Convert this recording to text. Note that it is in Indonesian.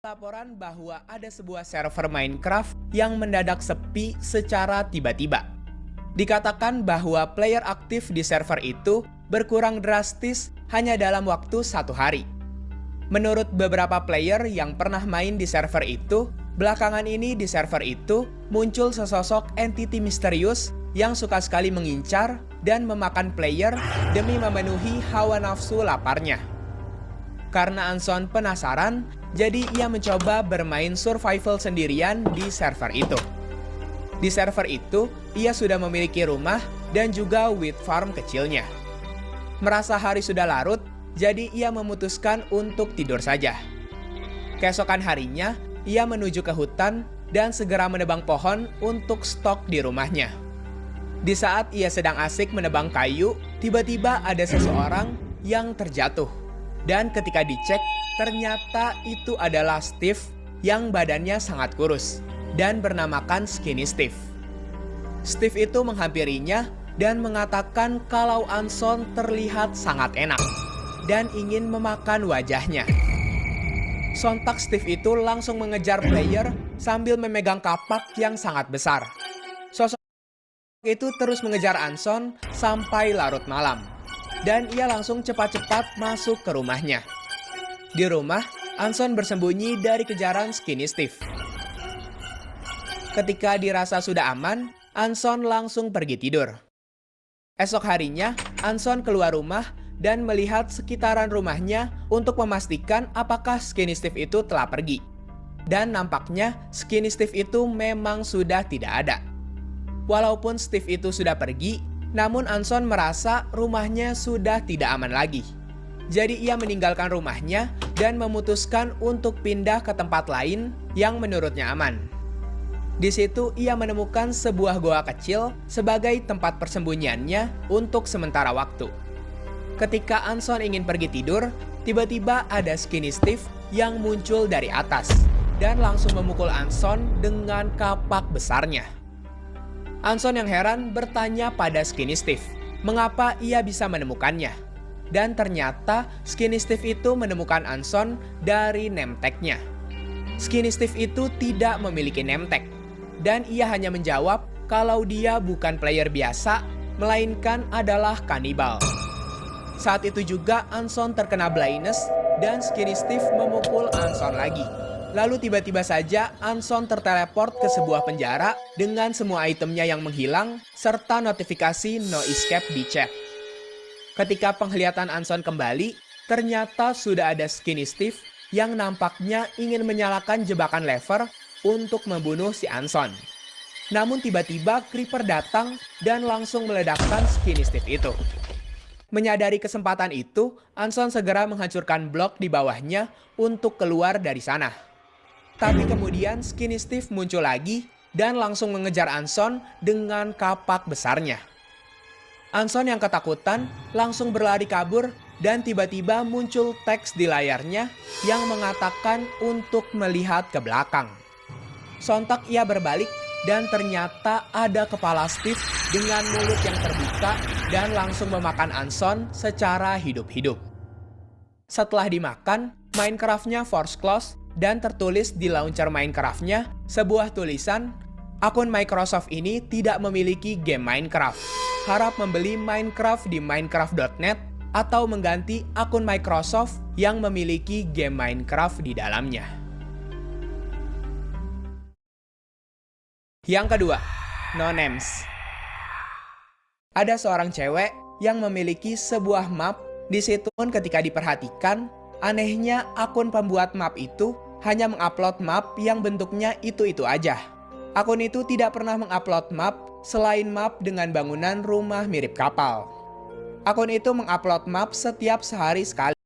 Laporan bahwa ada sebuah server Minecraft yang mendadak sepi secara tiba-tiba. Dikatakan bahwa player aktif di server itu berkurang drastis hanya dalam waktu 1 hari. Menurut beberapa player yang pernah main di server itu, belakangan ini di server itu muncul sesosok entiti misterius yang suka sekali mengincar dan memakan player demi memenuhi hawa nafsu laparnya. Karena Anson penasaran, jadi ia mencoba bermain survival sendirian di server itu. Di server itu, ia sudah memiliki rumah dan juga wheat farm kecilnya. Merasa hari sudah larut, jadi ia memutuskan untuk tidur saja. Keesokan harinya, ia menuju ke hutan dan segera menebang pohon untuk stok di rumahnya. Di saat ia sedang asik menebang kayu, tiba-tiba ada seseorang yang terjatuh. Dan ketika dicek, ternyata itu adalah Steve yang badannya sangat kurus dan bernamakan Skinny Steve. Steve itu menghampirinya dan mengatakan kalau Anson terlihat sangat enak dan ingin memakan wajahnya. Sontak Steve itu langsung mengejar player sambil memegang kapak yang sangat besar. Sosok itu terus mengejar Anson sampai larut malam. Dan ia langsung cepat-cepat masuk ke rumahnya. Di rumah, Anson bersembunyi dari kejaran Skinny Steve. Ketika dirasa sudah aman, Anson langsung pergi tidur. Esok harinya, Anson keluar rumah dan melihat sekitaran rumahnya untuk memastikan apakah Skinny Steve itu telah pergi. Dan nampaknya Skinny Steve itu memang sudah tidak ada. Walaupun Steve itu sudah pergi, namun Anson merasa rumahnya sudah tidak aman lagi. Jadi ia meninggalkan rumahnya dan memutuskan untuk pindah ke tempat lain yang menurutnya aman. Di situ ia menemukan sebuah goa kecil sebagai tempat persembunyiannya untuk sementara waktu. Ketika Anson ingin pergi tidur, tiba-tiba ada Skinny Steve yang muncul dari atas dan langsung memukul Anson dengan kapak besarnya. Anson yang heran bertanya pada Skinny Steve, mengapa ia bisa menemukannya. Dan ternyata Skinny Steve itu menemukan Anson dari name tag-nya. Skinny Steve itu tidak memiliki name tag, dan ia hanya menjawab kalau dia bukan player biasa, melainkan adalah kanibal. Saat itu juga Anson terkena blindness dan Skinny Steve memukul Anson lagi. Lalu tiba-tiba saja Anson terteleport ke sebuah penjara dengan semua itemnya yang menghilang serta notifikasi no escape di chat. Ketika penglihatan Anson kembali, ternyata sudah ada Skinny Steve yang nampaknya ingin menyalakan jebakan lever untuk membunuh si Anson. Namun tiba-tiba Creeper datang dan langsung meledakkan Skinny Steve itu. Menyadari kesempatan itu, Anson segera menghancurkan blok di bawahnya untuk keluar dari sana. Tapi kemudian Skinny Steve muncul lagi dan langsung mengejar Anson dengan kapak besarnya. Anson yang ketakutan langsung berlari kabur dan tiba-tiba muncul teks di layarnya yang mengatakan untuk melihat ke belakang. Sontak ia berbalik dan ternyata ada kepala Steve dengan mulut yang terbuka dan langsung memakan Anson secara hidup-hidup. Setelah dimakan, Minecraft-nya force close dan tertulis di launcher Minecraft-nya sebuah tulisan, akun Microsoft ini tidak memiliki game Minecraft. Harap membeli Minecraft di minecraft.net atau mengganti akun Microsoft yang memiliki game Minecraft di dalamnya. Yang kedua, No Names. Ada seorang cewek yang memiliki sebuah map. Di situ pun ketika diperhatikan, anehnya akun pembuat map itu hanya mengupload map yang bentuknya itu-itu aja. Akun itu tidak pernah mengupload map selain map dengan bangunan rumah mirip kapal. Akun itu mengupload map setiap sehari sekali.